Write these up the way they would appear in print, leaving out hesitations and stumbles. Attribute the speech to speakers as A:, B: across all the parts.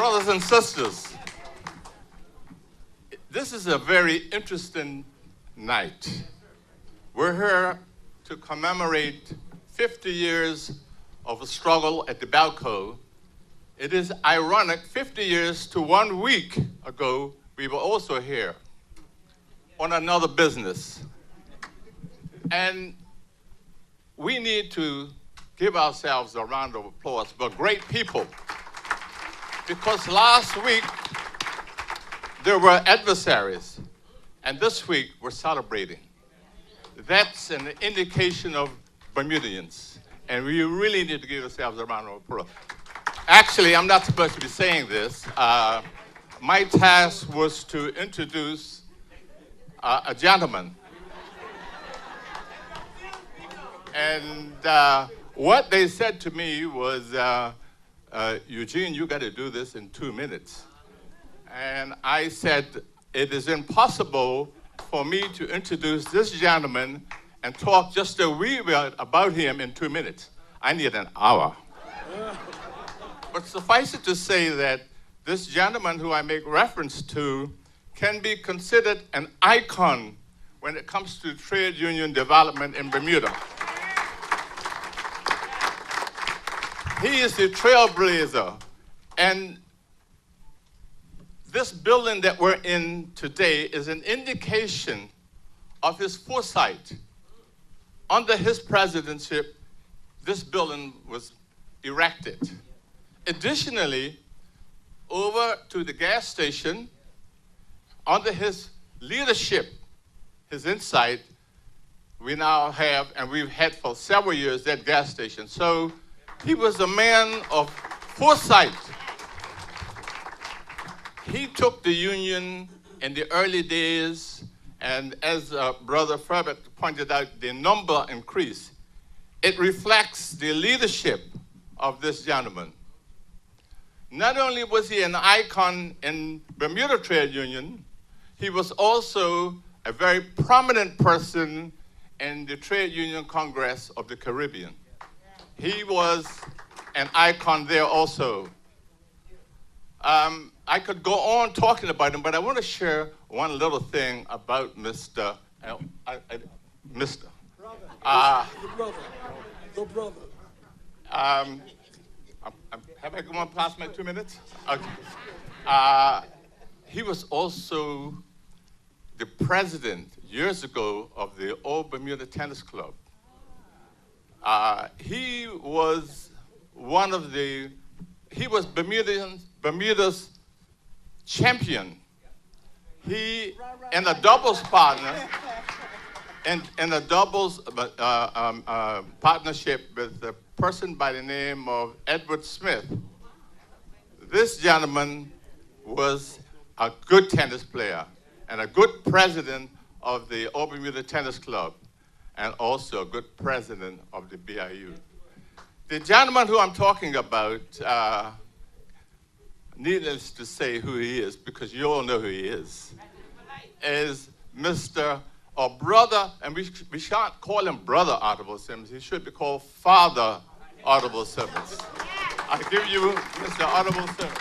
A: Brothers and sisters, this is a very interesting night. We're here to commemorate 50 years of a struggle at the Belco. It is ironic, 50 years to 1 week ago, we were also here on another business. And we need to give ourselves a round of applause for great people. Because last week, there were adversaries, and this week we're celebrating. That's an indication of Bermudians, and we really need to give ourselves a round of applause. Actually, I'm not supposed to be saying this. My task was to introduce a gentleman. And what they said to me was, Eugene, you got to do this in 2 minutes. And I said, it is impossible for me to introduce this gentleman and talk just a wee bit about him in 2 minutes. I need an hour. But suffice it to say that this gentleman who I make reference to can be considered an icon when it comes to trade union development in Bermuda. He is the trailblazer. And this building that we're in today is an indication of his foresight. Under his presidency, this building was erected. Additionally, over to the gas station, under his leadership, his insight, we now have, and we've had for several years, that gas station. So he was a man of foresight. He took the union in the early days, and as Brother Ferbert pointed out, the number increased. It reflects the leadership of this gentleman. Not only was he an icon in Bermuda Trade Union, he was also a very prominent person in the Trade Union Congress of the Caribbean. He was an icon there also. I could go on talking about him, but I want to share one little thing about Mr. Mr.
B: The brother.
A: Have I gone past my 2 minutes? Okay. He was also the president years ago of the Old Bermuda Tennis Club. He was Bermuda's champion. He, in a doubles partner, in a doubles partnership with a person by the name of Edward Smith. This gentleman was a good tennis player and a good president of the Old Bermuda Tennis Club, and also a good president of the BIU. The gentleman who I'm talking about, needless to say who he is, because you all know who he is Mr. or brother, and we shan't call him Brother Audible Simmons, he should be called Father Audible Simmons. I give you Mr. Audible Simmons.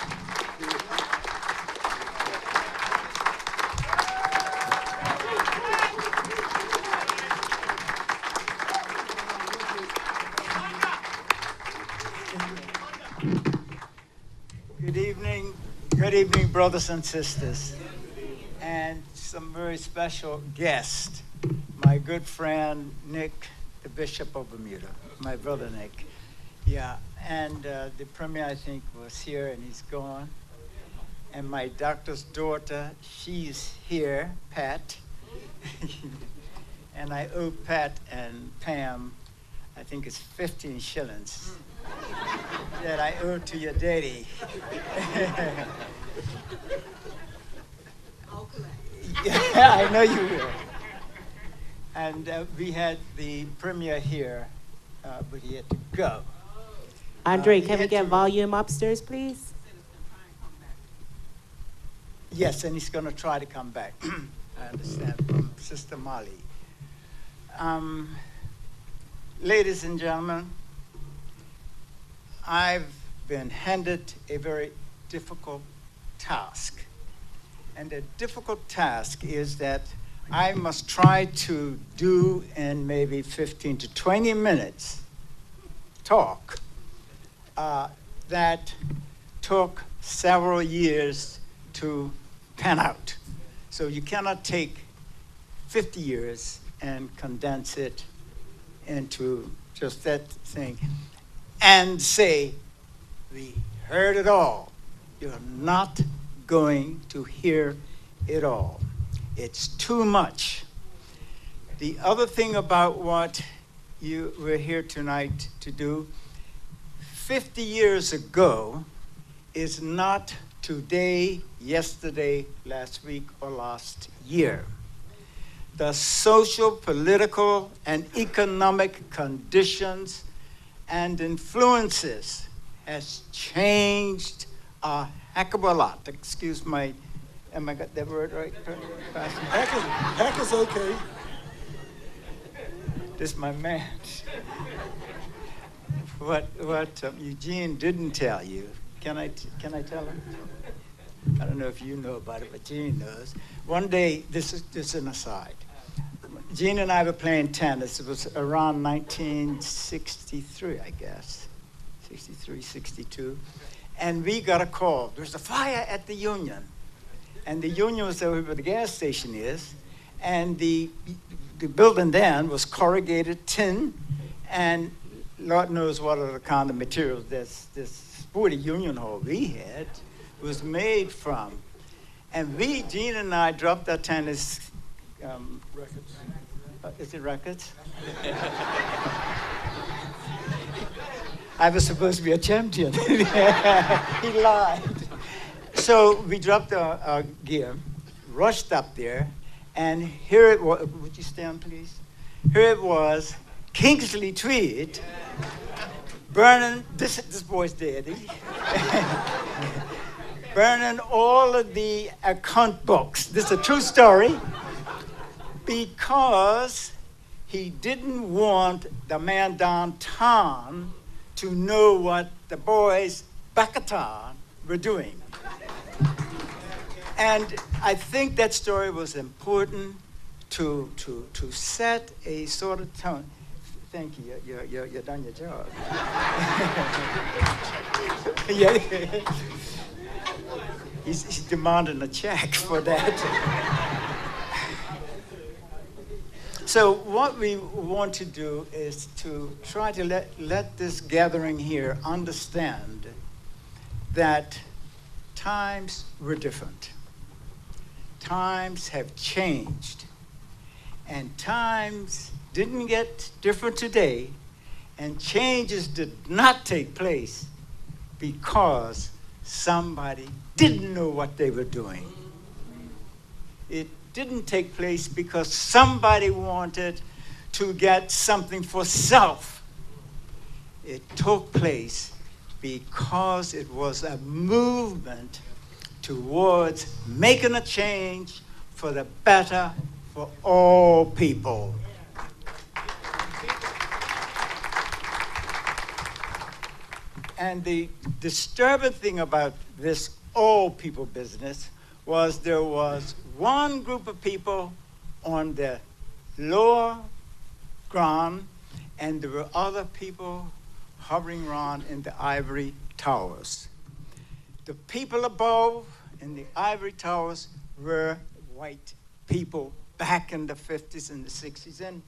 B: Good evening, brothers and sisters, and some very special guests. My good friend, Nick, the Bishop of Bermuda, my brother Nick. Yeah, and the Premier, I think, was here and he's gone. And my doctor's daughter, she's here, Pat. And I owe Pat and Pam, I think it's 15 shillings that I owe to your daddy.
C: I'll collect.
B: Yeah, I know you will. And we had the Premier here, but he had to go.
D: Andre, can we get volume upstairs, please?
B: Yes, and he's going to try to come back. I understand from Sister Molly. Ladies and gentlemen, I've been handed a very difficult task. And the difficult task is that I must try to do in maybe 15 to 20 minutes talk that took several years to pan out. So you cannot take 50 years and condense it into just that thing and say, we heard it all. You're not going to hear it all. It's too much. The other thing about what you were here tonight to do, 50 years ago is not today, yesterday, last week, or last year. The social, political, and economic conditions and influences has changed a heck of a lot. Excuse my, am I got that word right?
C: Heck is okay.
B: This is my man. What Eugene didn't tell you, can I tell him? I don't know if you know about it, but Gene knows. One day, this is an aside. Gene and I were playing tennis. It was around 1963, I guess, 63, 62. And we got a call. There was a fire at the Union. And the Union was over where the gas station is. And the building then was corrugated tin, and Lord knows what other kind of materials this sporty Union Hall we had was made from. And Gene and I dropped our tennis
C: Records.
B: Is it records? I was supposed to be a champion. He lied. So we dropped our gear, rushed up there, and here it was. Would you stand, please? Here it was, Kingsley Tweed, burning, this boy's dead, burning all of the account books. This is a true story. Because he didn't want the man downtown to know what the boys back at town were doing. And I think that story was important to set a sort of tone. Thank you. You're done your job. Yeah. He's demanding a check for that. So what we want to do is to try to let this gathering here understand that times were different. Times have changed. And times didn't get different today, and changes did not take place because somebody didn't know what they were doing. It didn't take place because somebody wanted to get something for self. It took place because it was a movement towards making a change for the better for all people. And the disturbing thing about this all people business was there was one group of people on the lower ground, and there were other people hovering around in the ivory towers. The people above in the ivory towers were white people back in the 50s and the 60s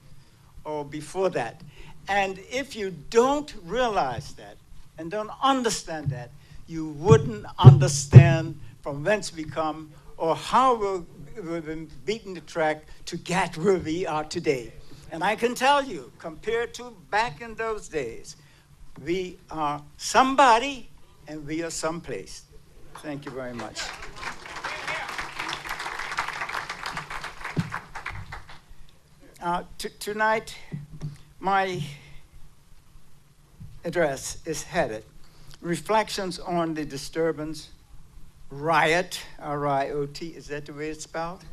B: or before that. And if you don't realize that and don't understand that, you wouldn't understand from whence we come or how we've been beaten the track to get where we are today. And I can tell you, compared to back in those days, we are somebody and we are someplace. Thank you very much. Tonight, my address is headed Reflections on the Disturbance Riot, R-I-O-T, is that the way it's spelled?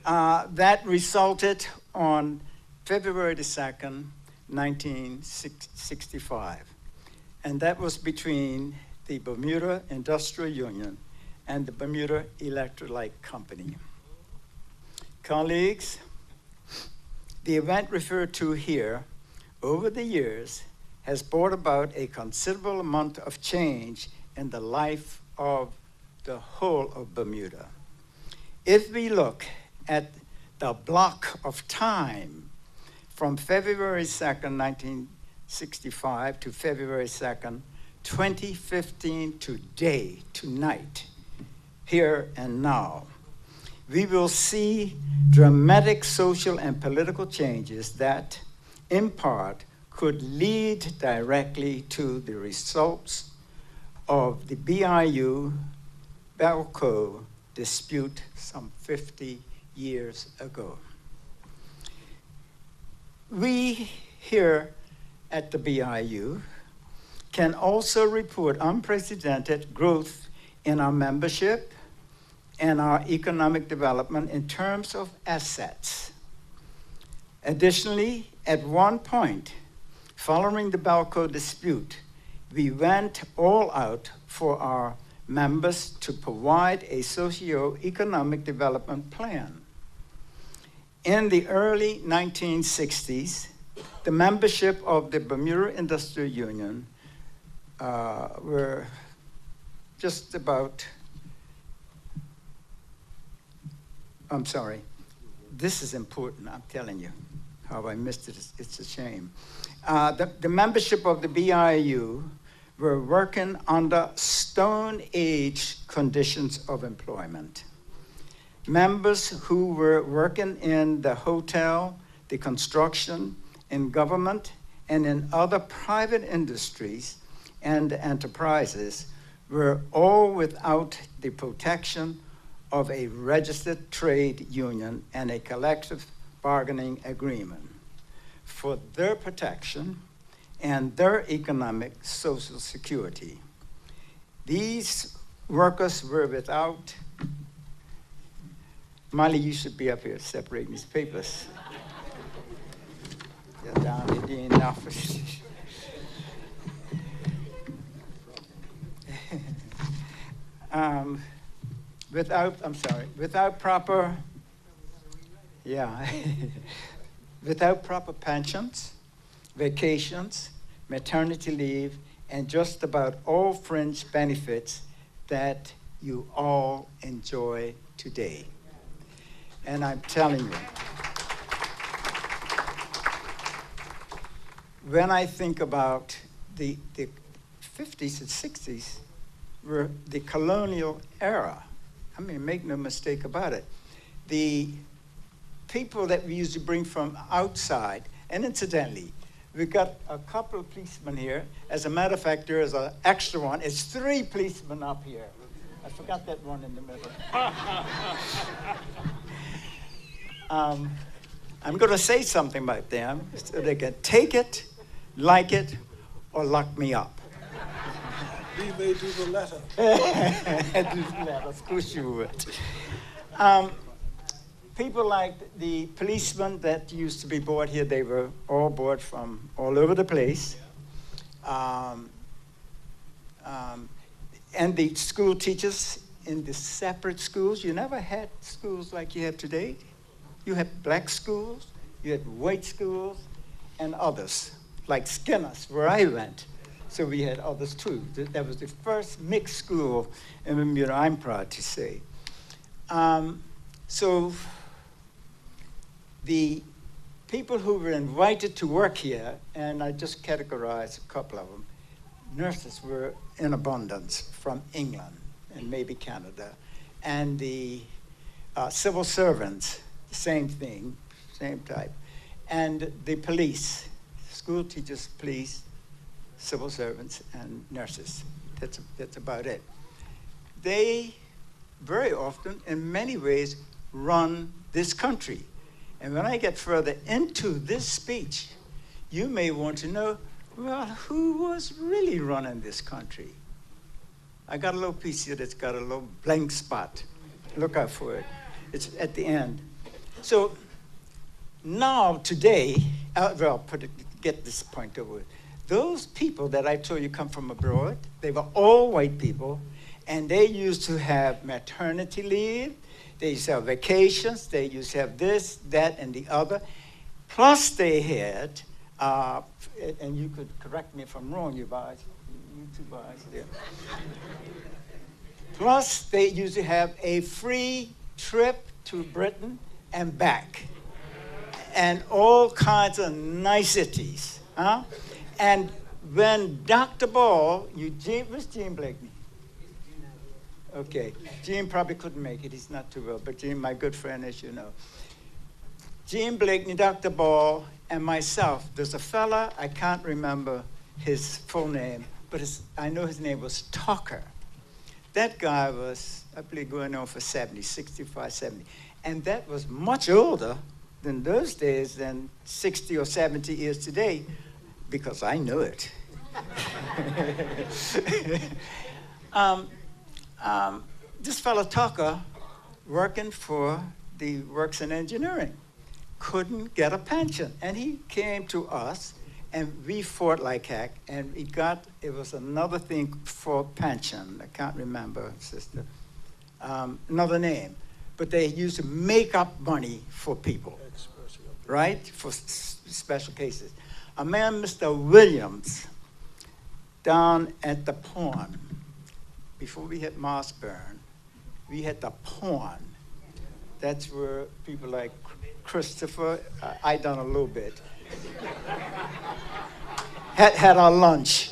B: That resulted on February the 2nd, 1965. And that was between the Bermuda Industrial Union and the Bermuda Electrolyte Company. Colleagues, the event referred to here over the years has brought about a considerable amount of change in the life of the whole of Bermuda. If we look at the block of time from February 2nd, 1965 to February 2nd, 2015 today, tonight, here and now, we will see dramatic social and political changes that, in part, could lead directly to the results of the BIU-Belco dispute some 50 years ago. We here at the BIU can also report unprecedented growth in our membership and our economic development in terms of assets. Additionally, at one point, following the Belco dispute, we went all out for our members to provide a socio-economic development plan. In the early 1960s, the membership of the Bermuda Industrial Union were just about, I'm sorry, this is important, I'm telling you. How I missed it, it's a shame. The membership of the BIU were working under Stone Age conditions of employment. Members who were working in the hotel, the construction, in government, and in other private industries and enterprises were all without the protection of a registered trade union and a collective bargaining agreement for their protection and their economic social security. These workers were without, Molly, you should be up here separating these papers. You're down in the office. Without proper, without proper pensions, vacations, maternity leave, and just about all fringe benefits that you all enjoy today. And I'm telling you, when I think about the 50s and 60s, were the colonial era. I mean, make no mistake about it. The people that we used to bring from outside, and incidentally, we got a couple of policemen here. As a matter of fact, there is an extra one. It's 3 policemen up here. I forgot that one in the middle. I'm going to say something about them so they can take it, like it, or lock me up.
C: We may do the latter.
B: Do the latter, of course you would. People like the policemen that used to be brought here, they were all brought from all over the place. And the school teachers in the separate schools, you never had schools like you have today. You had black schools, you had white schools, and others, like Skinner's, where I went. So we had others too. That was the first mixed school in Bermuda, I'm proud to say. So the people who were invited to work here, and I just categorized a couple of them, nurses were in abundance from England and maybe Canada. And the civil servants, same thing, same type. And the police, school teachers, police, civil servants, and nurses. That's about it. They very often, in many ways, run this country. And when I get further into this speech, you may want to know, well, who was really running this country? I got a little piece here that's got a little blank spot. Look out for it. It's at the end. So now, today, get this point over with. those people that I told you come from abroad, they were all white people, and they used to have maternity leave, they used to have vacations, they used to have this, that, and the other. Plus they had, and you could correct me if I'm wrong, you guys, you two guys there. Plus they used to have a free trip to Britain and back, and all kinds of niceties, huh? And when Dr. Ball, where's Gene Blakeney? Okay, Gene probably couldn't make it, he's not too well, but Gene, my good friend, as you know. Gene Blakeney, Dr. Ball, and myself, there's a fella, I can't remember his full name, but I know his name was Tucker. That guy was, I believe, going on for 70, 65, 70. And that was much older than those days than 60 or 70 years today, because I know it. This fellow Tucker, working for the Works in Engineering, couldn't get a pension. And he came to us, and we fought like heck, and it was another thing for pension. I can't remember, sister, another name. But they used to make up money for people, right? For special cases. A man, Mr. Williams, down at the pond, before we hit Mossburn, we had the pond. That's where people like Christopher, I done a little bit, had our lunch,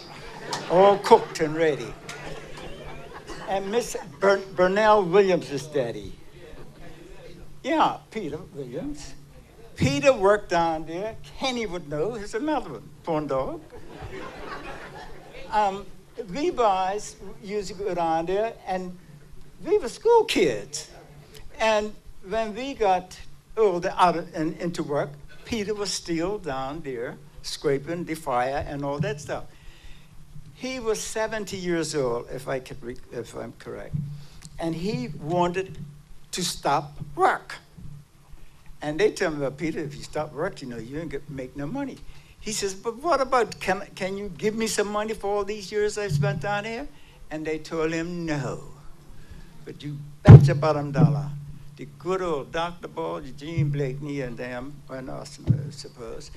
B: all cooked and ready. And Miss Burnell Williams' daddy. Yeah, Peter Williams. Peter worked down there. Kenny would know. He's another one, porn dog. We boys used to go down there, and we were school kids. And when we got older out and into work, Peter was still down there scraping the fire and all that stuff. He was 70 years old, if I'm correct, and he wanted to stop work. And they tell me, well, Peter, if you stop work, you ain't make no money. He says, but what about, can you give me some money for all these years I've spent down here? And they told him no. But you bet your bottom dollar, the good old Dr. Ball, Gene Blakeney, and them, and us, I suppose,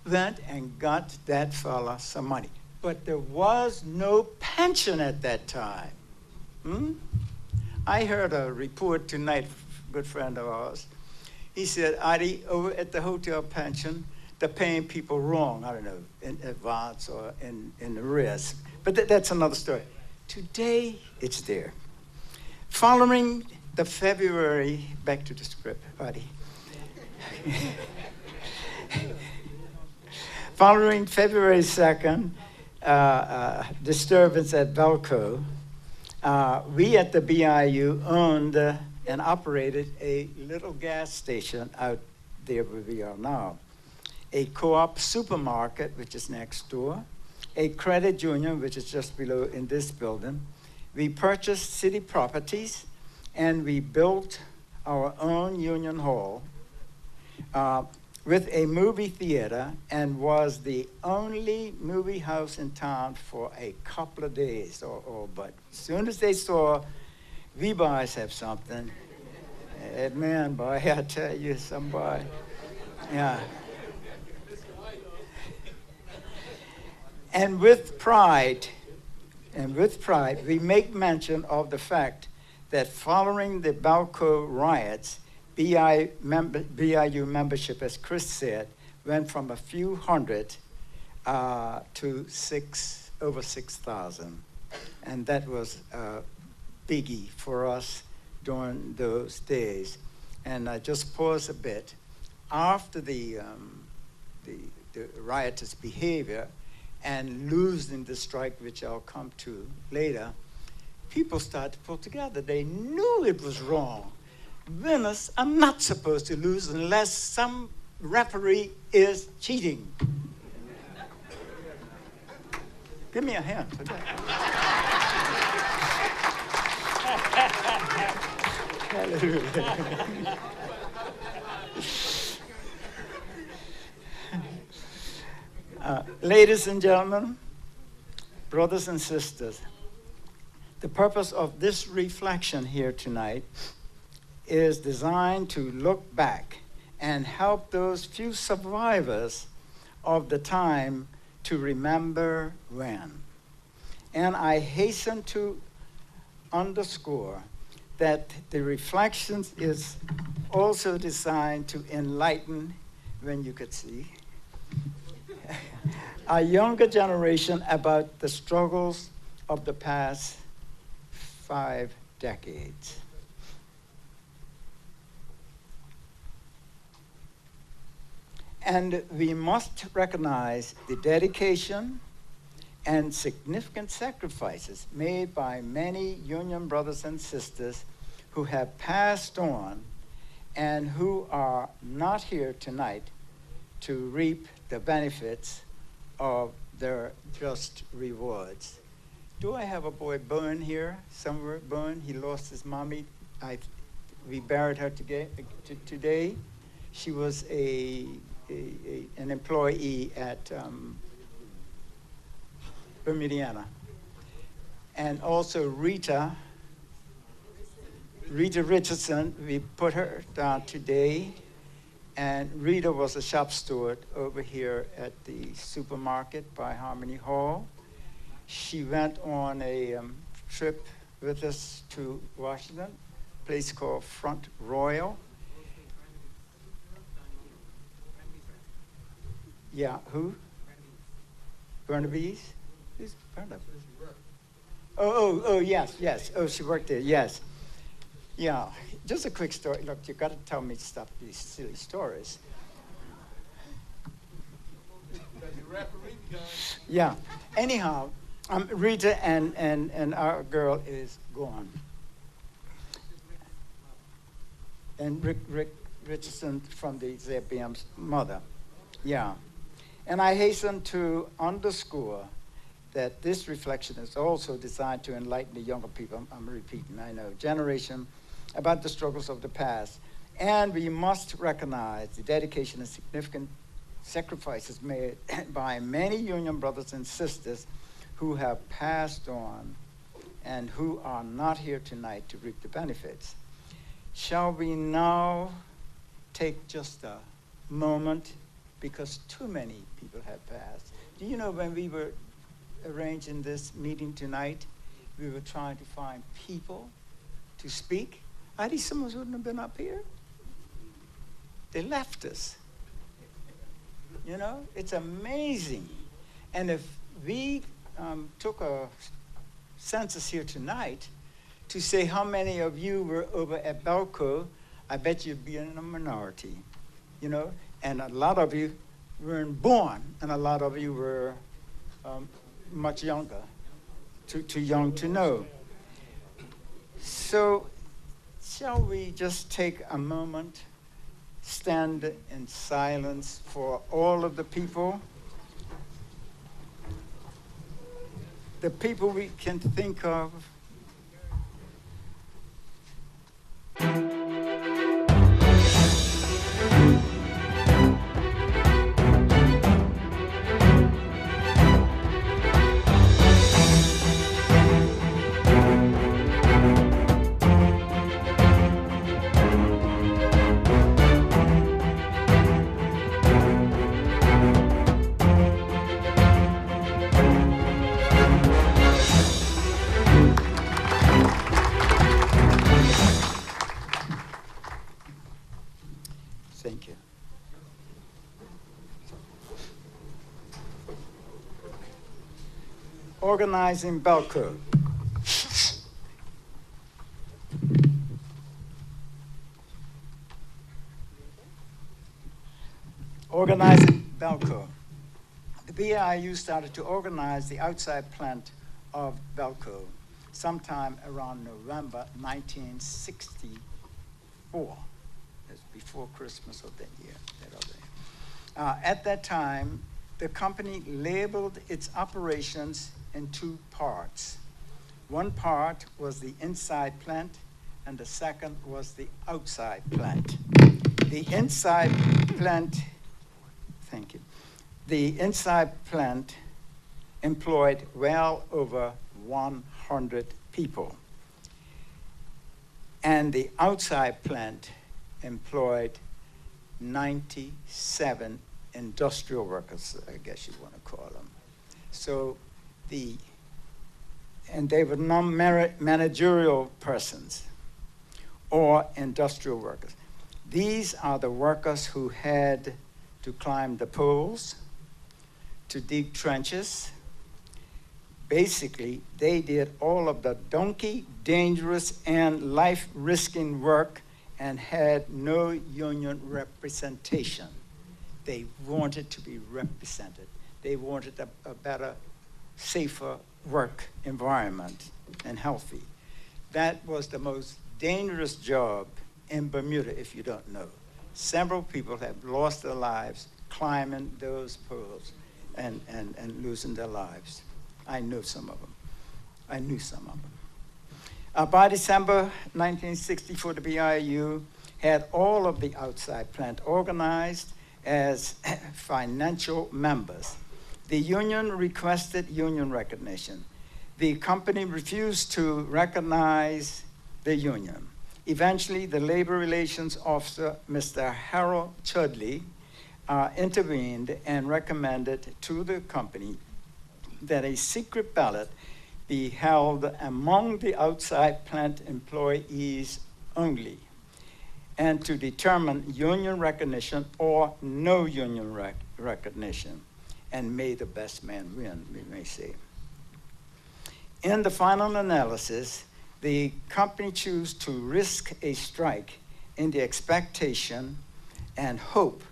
B: went and got that fella some money. But there was no pension at that time. I heard a report tonight, a good friend of ours. He said, Adi, over at the hotel pension, they're paying people wrong, I don't know, in advance or in arrears. But that's another story. Today, it's there. Following the February, back to the script, Adi. Following February 2nd, disturbance at Belco, we at the BIU owned and operated a little gas station out there where we are now, a co-op supermarket, which is next door, a credit union, which is just below in this building. We purchased city properties, and we built our own union hall with a movie theater, and was the only movie house in town for a couple of days. But as soon as they saw we boys have something, man, boy, I tell you, somebody, yeah. And with pride, we make mention of the fact that following the Belco riots, BIU membership, as Chris said, went from a few hundred to over 6,000. And that was a biggie for us during those days. And I just pause a bit. After the riotous behavior and losing the strike, which I'll come to later, people started to pull together. They knew it was wrong. Winners are not supposed to lose unless some referee is cheating. Give me a hand for that. Hallelujah. Ladies and gentlemen, brothers and sisters, the purpose of this reflection here tonight is designed to look back and help those few survivors of the time to remember when. And I hasten to underscore that the reflections is also designed to enlighten, when you could see, a younger generation about the struggles of the past 5 decades. And we must recognize the dedication and significant sacrifices made by many union brothers and sisters who have passed on and who are not here tonight to reap the benefits of their just rewards. Do I have a boy, Bowen, here somewhere? Bowen, he lost his mommy. We buried her today. She was an employee at Bermuda. And also Rita Richardson, we put her down today. And Rita was a shop steward over here at the supermarket by Harmony Hall. She went on a trip with us to Washington, a place called Front Royal. Yeah, who? Burnaby's? Who's Burnaby? Oh, yes. Oh, she worked there, yes. Yeah, just a quick story. Look, you got to tell me stuff, these silly stories. Yeah. Anyhow, Rita and our girl is gone. And Rick Richardson from the ZBM's mother. Yeah. And I hasten to underscore that this reflection is also designed to enlighten the younger people, I'm repeating, I know, generation about the struggles of the past. And we must recognize the dedication and significant sacrifices made by many union brothers and sisters who have passed on and who are not here tonight to reap the benefits. Shall we now take just a moment, because too many people have passed. Do you know when we were arranging this meeting tonight, we were trying to find people to speak? I think some of us wouldn't have been up here. They left us. You know, it's amazing. And if we took a census here tonight to say how many of you were over at Belco, I bet you'd be in a minority, you know? And a lot of you weren't born, and a lot of you were much younger, too young to know. So shall we just take a moment, stand in silence for all of the people we can think of. Thank you. Organizing Belco. Organizing Belco. The BIU started to organize the outside plant of Belco sometime around November 1964. That's before Christmas of that year, that other year. At that time, the company labeled its operations in 2 parts. One part was the inside plant, and the second was the outside plant. The inside plant, thank you. The inside plant employed well over 100 people. And the outside plant employed 97 industrial workers, I guess you want to call them. So and they were non-managerial persons or industrial workers. These are the workers who had to climb the poles, to dig trenches. Basically, they did all of the donkey, dangerous, and life-risking work and had no union representation. They wanted to be represented. They wanted a better, safer work environment and healthy. That was the most dangerous job in Bermuda, if you don't know. Several people have lost their lives climbing those poles and losing their lives. I knew some of them. By December 1964, the BIU had all of the outside plant organized as financial members. The union requested union recognition. The company refused to recognize the union. Eventually, the labor relations officer, Mr. Harold Chudley, intervened and recommended to the company that a secret ballot be held among the outside plant employees only, and to determine union recognition or no union recognition, and may the best man win, we may say. In the final analysis, the company chose to risk a strike in the expectation and hope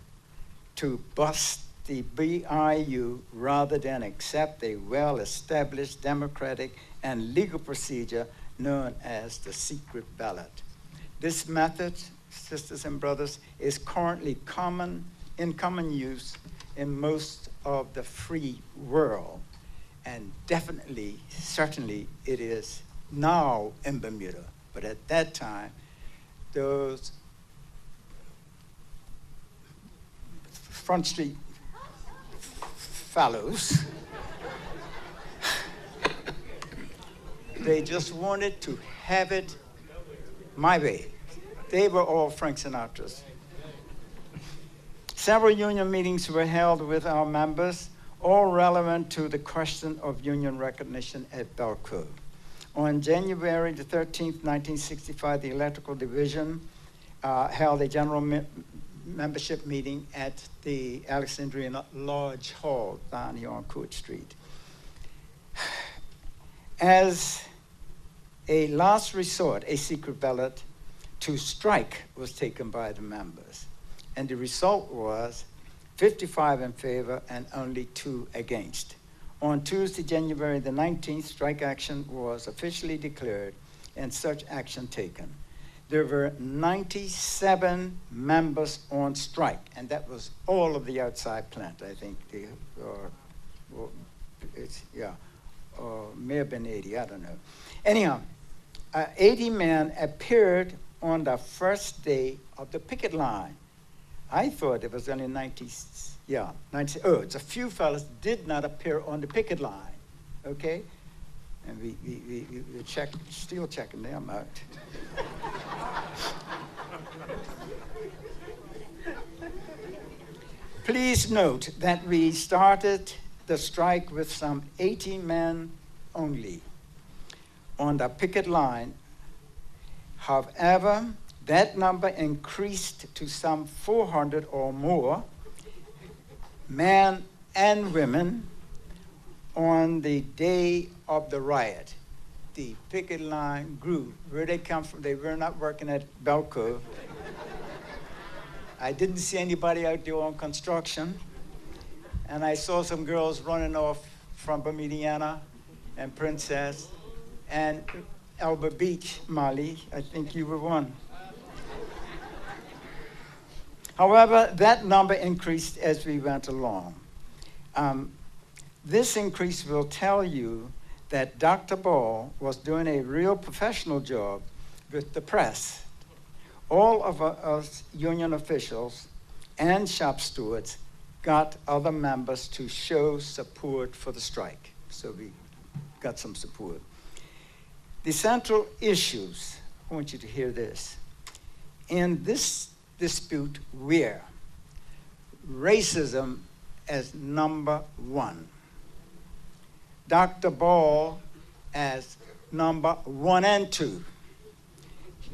B: to bust the BIU rather than accept a well-established democratic and legal procedure known as the secret ballot. This method, sisters and brothers, is currently in common use in most of the free world, and definitely, certainly, it is now in Bermuda. But at that time, those Front Street fellows, they just wanted to have it my way. They were all Frank Sinatras. Several union meetings were held with our members, all relevant to the question of union recognition at Belco. On January the 13th, 1965, the Electrical Division held a general membership meeting at the Alexandrian Lodge Hall down here on Court Street. As a last resort, a secret ballot to strike was taken by the members. And the result was 55 in favor and only 2 against. On Tuesday, January the 19th, strike action was officially declared and such action taken. There were 97 members on strike, and that was all of the outside plant, I think. May have been 80, I don't know. Anyhow, 80 men appeared on the first day of the picket line. I thought it was only 90, it's a few fellas did not appear on the picket line, okay? And we still checking them out. Please note that we started the strike with some 80 men only on the picket line. However, that number increased to some 400 or more, men and women, on the day of the riot. The picket line grew. Where they come from, they were not working at Belco. I didn't see anybody out there on construction. And I saw some girls running off from Bermudiana and Princess and Elba Beach, Molly. I think you were one. However, that number increased as we went along. This increase will tell you that Dr. Ball was doing a real professional job with the press. All of us union officials and shop stewards got other members to show support for the strike. So we got some support. The central issues, I want you to hear this. In this dispute, we're racism as number one. Dr. Ball as number 1 and 2.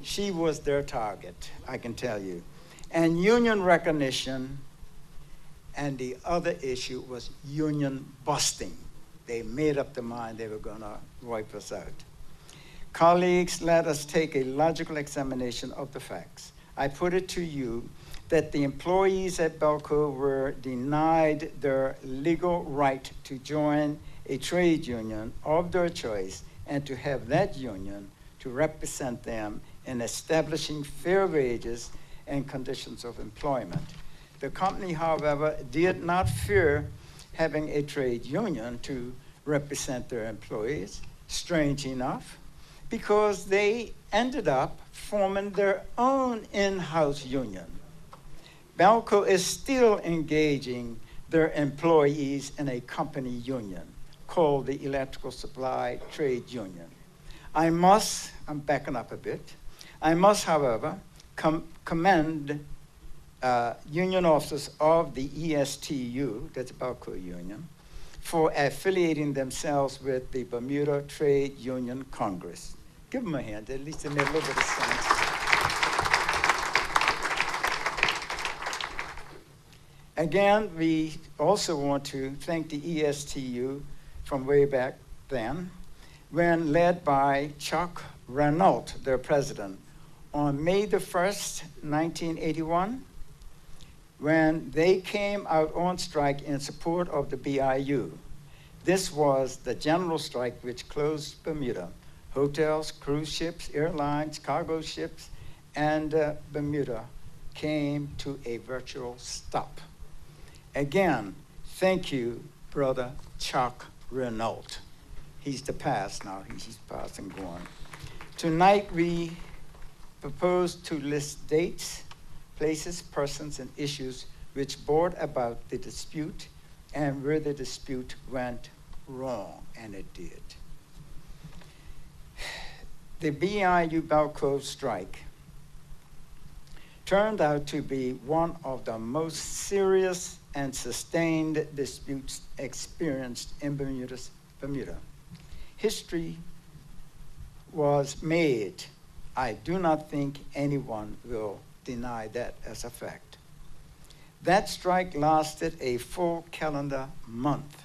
B: She was their target, I can tell you. And union recognition, and the other issue was union busting. They made up their mind they were going to wipe us out. Colleagues, let us take a logical examination of the facts. I put it to you that the employees at Belco were denied their legal right to join a trade union of their choice and to have that union to represent them in establishing fair wages and conditions of employment. The company, however, did not fear having a trade union to represent their employees, strange enough, because they ended up forming their own in-house union. Belco is still engaging their employees in a company union called the Electrical Supply Trade Union. I'm backing up a bit. I must, however, commend union officers of the ESTU, that's Belco Union, for affiliating themselves with the Bermuda Trade Union Congress. Give them a hand, at least they made a little bit of sense. Again, we also want to thank the ESTU from way back then, when led by Chuck Renault, their president, on May the 1st, 1981, when they came out on strike in support of the BIU. This was the general strike which closed Bermuda. Hotels, cruise ships, airlines, cargo ships, and Bermuda came to a virtual stop. Again, thank you, Brother Chuck Renault. He's the past now, he's past and gone. Tonight we propose to list dates, places, persons, and issues which brought about the dispute and where the dispute went wrong, and it did. The BIU Belco strike turned out to be one of the most serious and sustained disputes experienced in Bermuda. History was made. I do not think anyone will deny that as a fact. That strike lasted a full calendar month.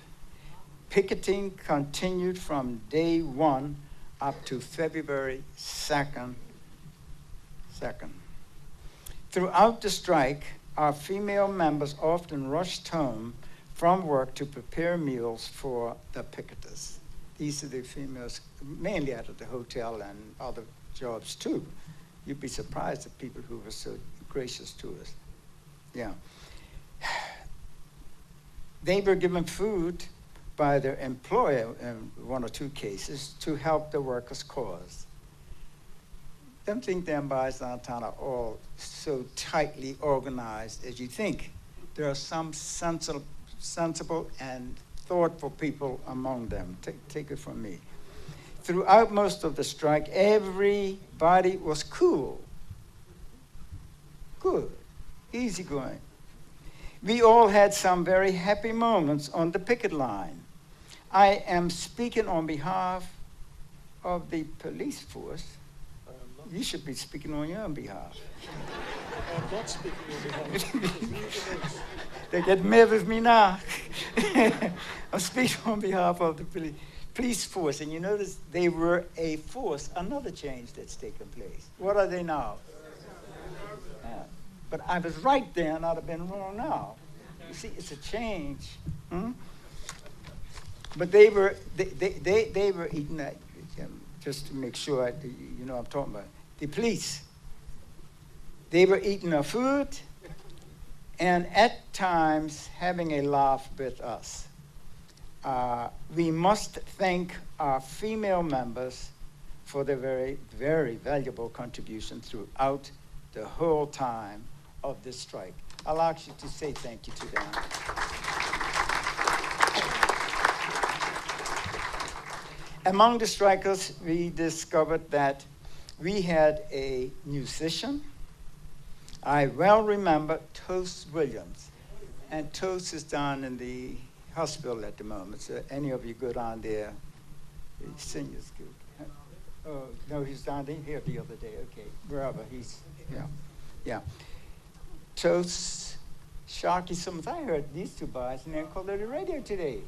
B: Picketing continued from day 1 up to February 2nd. Throughout the strike, our female members often rushed home from work to prepare meals for the picketers. These are the females, mainly out of the hotel and other jobs too. You'd be surprised at people who were so gracious to us. Yeah. They were given food by their employer in 1 or 2 cases to help the workers' cause. Don't think the employees downtown are all so tightly organized as you think. There are some sensible and thoughtful people among them. Take it from me. Throughout most of the strike, everybody was cool, good, easygoing. We all had some very happy moments on the picket line. I am speaking on behalf of the police force. You should be speaking on your own behalf.
C: I'm not speaking on behalf of the police.
B: They get mad with me now. I'm speaking on behalf of the police force. And you notice they were a force, another change that's taken place. What are they now? Yeah. But I was right then, I'd have been wrong now. You see, it's a change. But they were eating that, just to make sure you know what I'm talking about. The police, they were eating our food and at times having a laugh with us. We must thank our female members for their very, very valuable contribution throughout the whole time of this strike. I'll ask you to say thank you to them. Among the strikers, we discovered that we had a musician. I well remember Toast Williams. And Toast is down in the hospital at the moment. So any of you go down there, the seniors group. Oh, no, he's down here the other day. Okay, wherever he's, yeah. Toast, Sharky Simmons. I heard these two guys and they called it the radio today.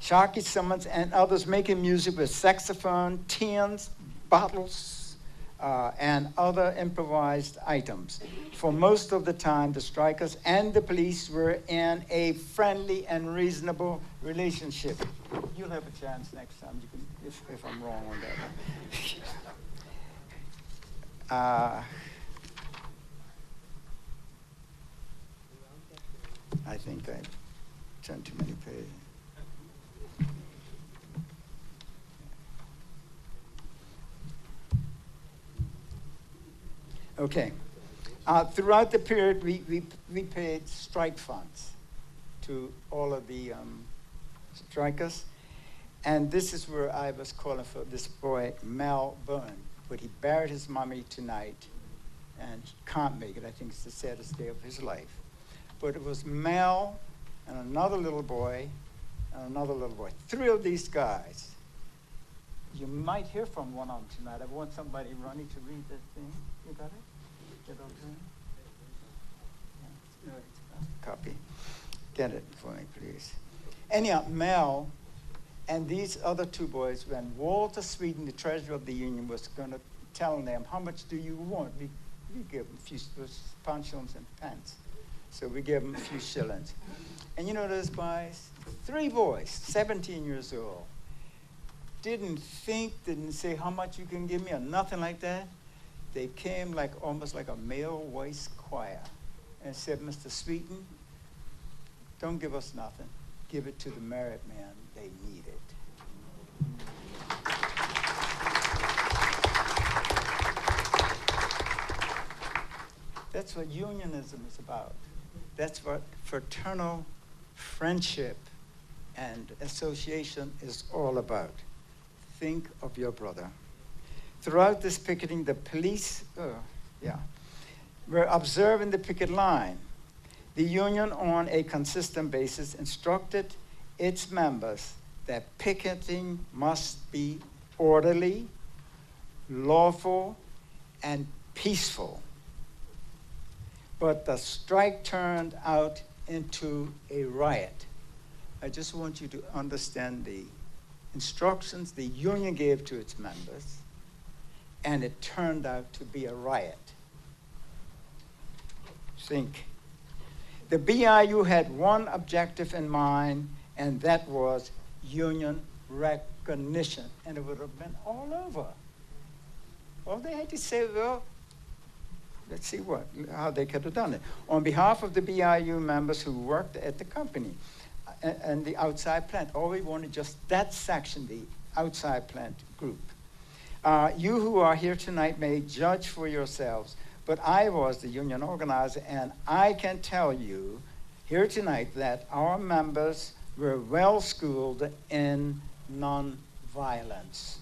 B: Sharky Simmons and others making music with saxophone, tins, bottles, and other improvised items. For most of the time, the strikers and the police were in a friendly and reasonable relationship. You'll have a chance next time, you can, if I'm wrong on that. I think I turned too many pages. Okay. Throughout the period, we paid strike funds to all of the strikers. And this is where I was calling for this boy, Mel Byrne. But he buried his mommy tonight, and he can't make it. I think it's the saddest day of his life. But it was Mel and another little boy and another little boy. Three of these guys. You might hear from one of them tonight. I want somebody running to read that thing. You got it? Get over there? Yeah. Copy. Get it for me, please. Anyhow, Mel and these other two boys, when Walter Sweden, the treasurer of the union, was going to tell them, how much do you want? We gave them a few pound shillings and pence. So we gave them a few shillings. And you know those boys? Three boys, 17 years old. Didn't say how much you can give me or nothing like that. They came like almost like a male voice choir and said, Mr. Sweeten, don't give us nothing. Give it to the married men. They need it. That's what unionism is about. That's what fraternal friendship and association is all about. Think of your brother. Throughout this picketing, the police were observing the picket line. The union, on a consistent basis, instructed its members that picketing must be orderly, lawful, and peaceful. But the strike turned out into a riot. I just want you to understand the instructions the union gave to its members, and it turned out to be a riot. Think. The BIU had one objective in mind, and that was union recognition, and it would have been all over. All they had to say, well, let's see how they could have done it. On behalf of the BIU members who worked at the company and the outside plant, all we wanted just that section, the outside plant group. You who are here tonight may judge for yourselves, but I was the union organizer, and I can tell you here tonight that our members were well schooled in nonviolence.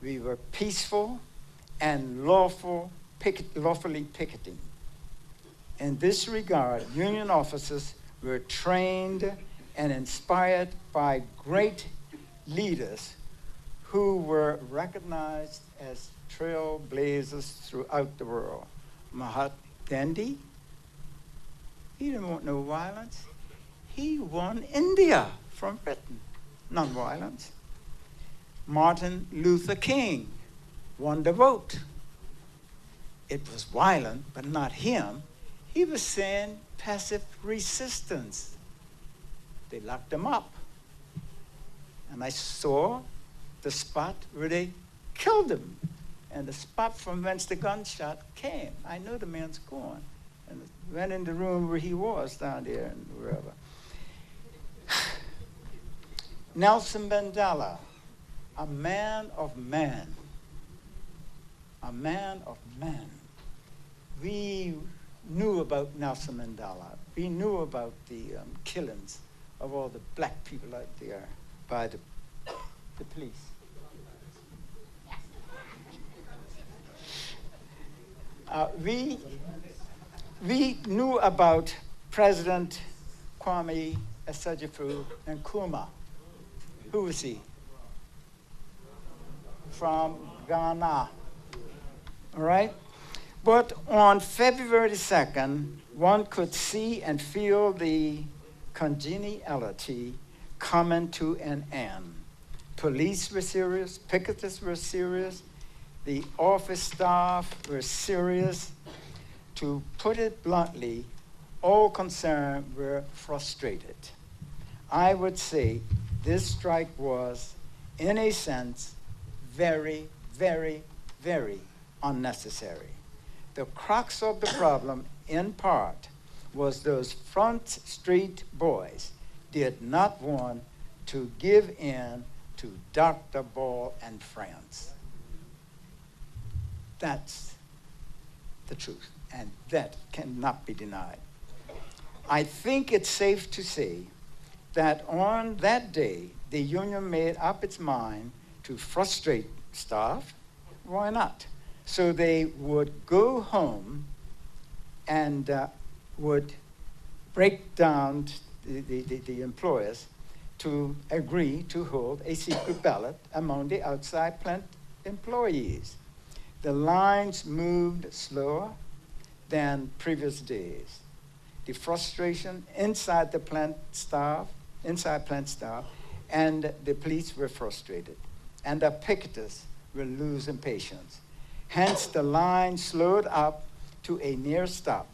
B: We were peaceful and lawfully picketing. In this regard, union officers were trained and inspired by great leaders who were recognized as trailblazers throughout the world. Mahatma Gandhi, he didn't want no violence. He won India from Britain, non-violence. Martin Luther King won the vote. It was violent, but not him. He was saying passive resistance. They locked him up. And I saw the spot where they killed him, and the spot from whence the gunshot came. I know the man's gone, and went in the room where he was down there and wherever. Nelson Mandela, a man of man. A man of man. We knew about Nelson Mandela. We knew about the killings of all the black people out there by the police. We knew about President Kwame Assejefu Nkrumah. Who was he? From Ghana. All right? But on February 2nd, one could see and feel the congeniality coming to an end. Police were serious, picketers were serious, the office staff were serious. To put it bluntly, all concerned were frustrated. I would say this strike was, in a sense, very, very, very unnecessary. The crux of the problem, in part, was those Front Street boys did not want to give in to Dr. Ball and friends. That's the truth, and that cannot be denied. I think it's safe to say that on that day, the union made up its mind to frustrate staff. Why not? So they would go home and would break down the employers to agree to hold a secret ballot among the outside plant employees. The lines moved slower than previous days. The frustration inside plant staff, and the police were frustrated, and the picketers were losing patience. Hence, the line slowed up to a near stop.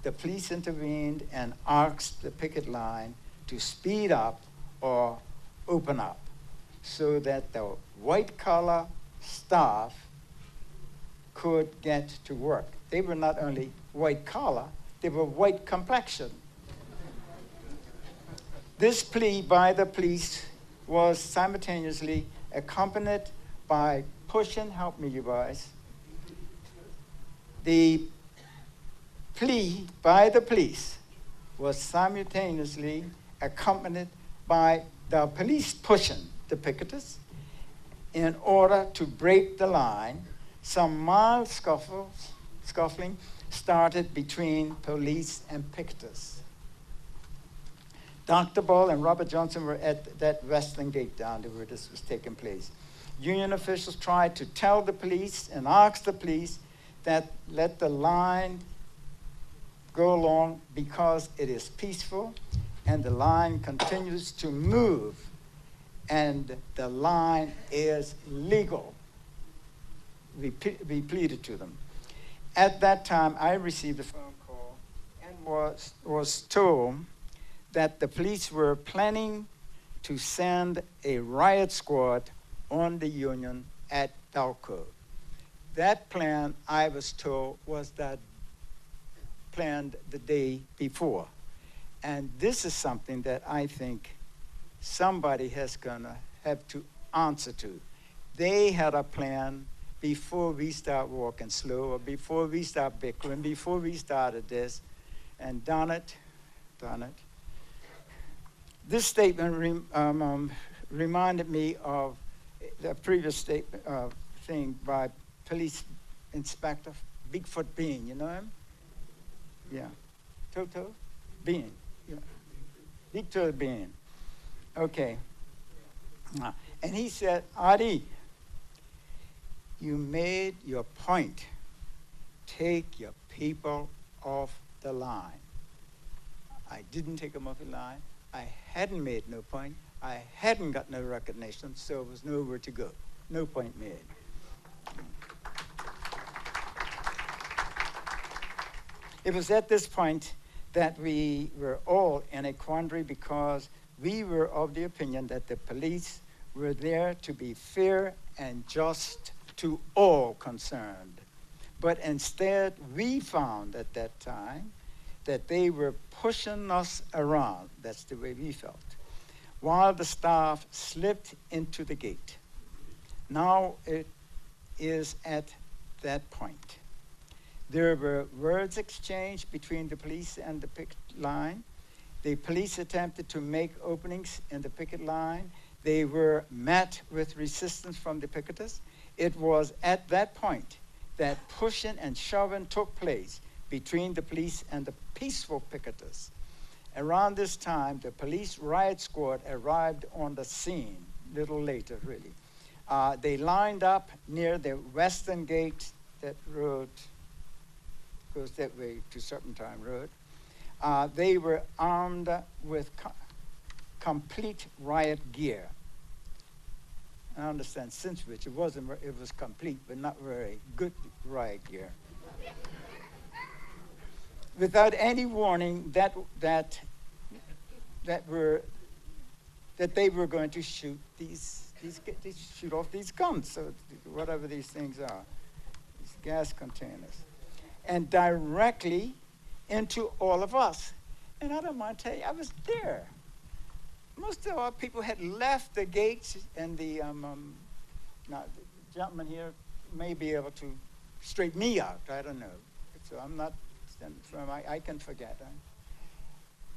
B: The police intervened and asked the picket line to speed up or open up so that the white-collar staff could get to work. They were not only white-collar, they were white complexion. This plea by the police was simultaneously accompanied by pushing, help me you guys, the plea by the police was simultaneously accompanied by the police pushing the picketers in order to break the line. Some mild scuffling started between police and picketers. Dr. Ball and Robert Johnson were at that western gate down there where this was taking place. Union officials tried to tell the police and ask the police that let the line go along because it is peaceful and the line continues to move and the line is legal. We pleaded to them. At that time, I received a phone call and was told that the police were planning to send a riot squad on the Union at Belco. That plan, I was told, was that planned the day before. And this is something that I think somebody has gonna have to answer to. They had a plan before we start walking slow, or before we start bickering, before we started this, and darn it. This statement reminded me of the previous thing by Police Inspector Bigfoot Bean, you know him? Yeah. Toto Bean. Yeah. Victor Bean. Okay. And he said, Adi, you made your point. Take your people off the line. I didn't take them off the line. I hadn't made no point. I hadn't got no recognition, so it was nowhere to go. No point made. It was at this point that we were all in a quandary because we were of the opinion that the police were there to be fair and just to all concerned. But instead, we found at that time that they were pushing us around. That's the way we felt. While the staff slipped into the gate. Now it is at that point. There were words exchanged between the police and the picket line. The police attempted to make openings in the picket line. They were met with resistance from the picketers. It was at that point that pushing and shoving took place between the police and the peaceful picketers. Around this time, the police riot squad arrived on the scene, a little later, really. They lined up near the western gate. That road goes that way to Serpentine Road. They were armed with complete riot gear. I understand since which it was complete, but not very good riot gear. Without any warning that they were going to shoot shoot off these guns, so whatever these things are, these gas containers, and directly into all of us. And I don't mind telling you, I was there. Most of our people had left the gates, and the gentleman here may be able to straighten me out. I don't know. So I'm not standing firm. I can forget.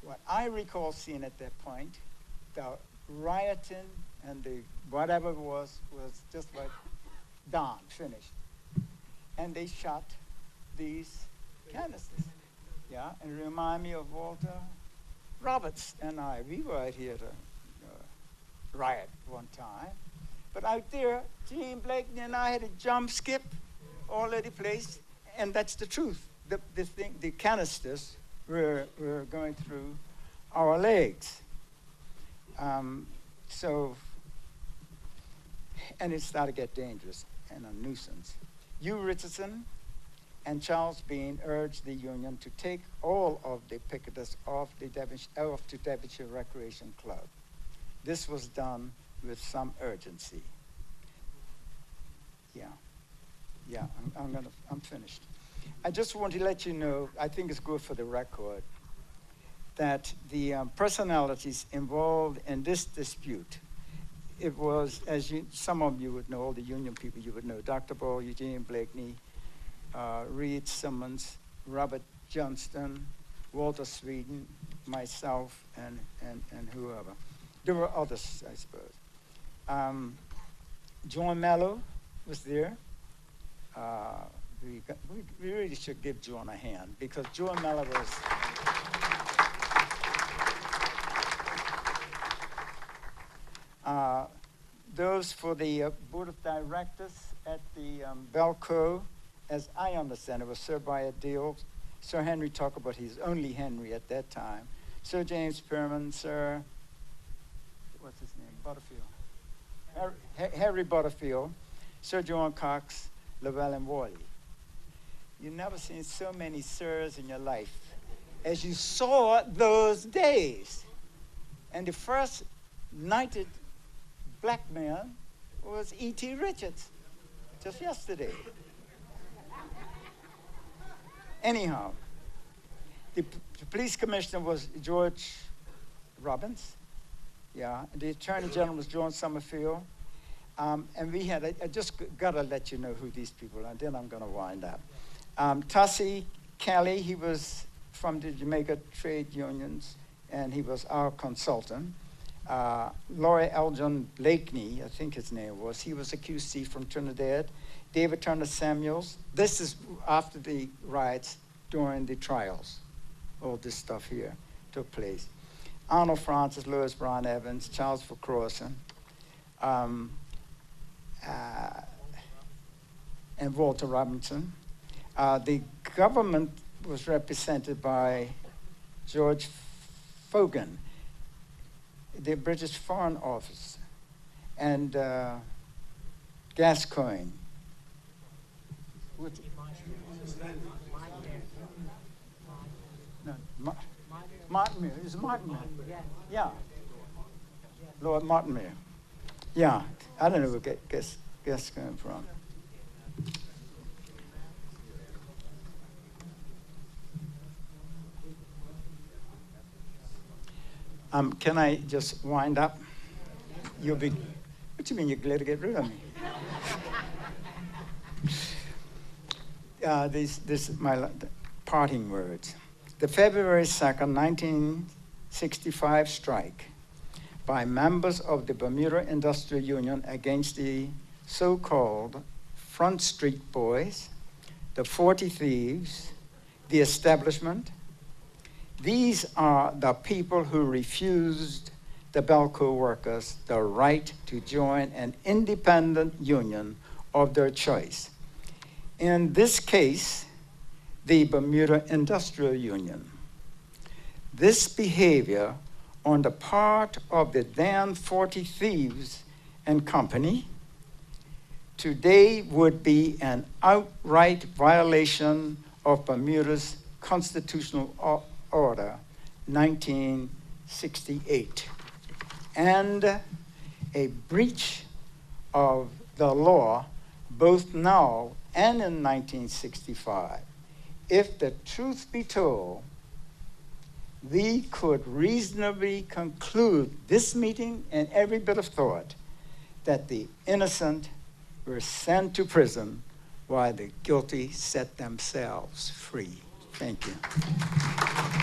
B: What I recall seeing at that point, the rioting and the whatever it was just like done, finished. And they shot these canisters. Yeah, and remind me of Walter Roberts and I. We were out here to riot one time. But out there, Gene Blakeney and I had a jump skip all over the place, and that's the truth. The canisters were going through our legs. And it started to get dangerous and a nuisance. Hugh Richardson and Charles Bean urged the union to take all of the picketers off to Devonshire Recreation Club. This was done with some urgency. I'm finished. I just want to let you know, I think it's good for the record, that the personalities involved in this dispute, it was, as some of you would know, all the union people you would know, Dr. Ball, Eugene Blakeney, Reed Simmons, Robert Johnston, Walter Sweden, myself, and whoever. There were others, I suppose. John Mello was there. We really should give John a hand, because John Mello was... those for the board of directors at the Belco, as I understand it, was Sir Bayard Deal. Sir Henry talked about he's only Henry at that time. Sir James Perman, Sir, what's his name? Butterfield. Harry Butterfield, Sir John Cox, Llewellyn Worley. You've never seen so many sirs in your life as you saw those days. And the first knighted black man was E.T. Richards, just yesterday. Anyhow, the police commissioner was George Robbins. Yeah, the attorney general was John Summerfield. And we had, I just gotta let you know who these people are, and then I'm gonna wind up. Tussie Kelly, he was from the Jamaica Trade Unions, and he was our consultant. Laurie Elgin Blakeney, I think his name was, he was a QC from Trinidad. David Turner Samuels, this is after the riots during the trials. All this stuff here took place. Arnold Francis, Louis Brown Evans, Charles Vercrossan, and Walter Robinson. The government was represented by George Fogan, the British Foreign Office, and Gascoigne. Martinmere. Is it Martinmere? Yeah. Lord Martinmere. Yeah. I don't know where Gascoigne from. Can I just wind up? You'll be, what do you mean you're glad to get rid of me? this is my parting words. The February 2nd, 1965 strike by members of the Bermuda Industrial Union against the so-called Front Street Boys, the 40 Thieves, the establishment. These are the people who refused the Belco workers the right to join an independent union of their choice. In this case, the Bermuda Industrial Union. This behavior on the part of the then 40 Thieves and Company today would be an outright violation of Bermuda's constitutional order 1968 and a breach of the law both now and in 1965. If the truth be told, we could reasonably conclude this meeting and every bit of thought that the innocent were sent to prison while the guilty set themselves free. Thank you.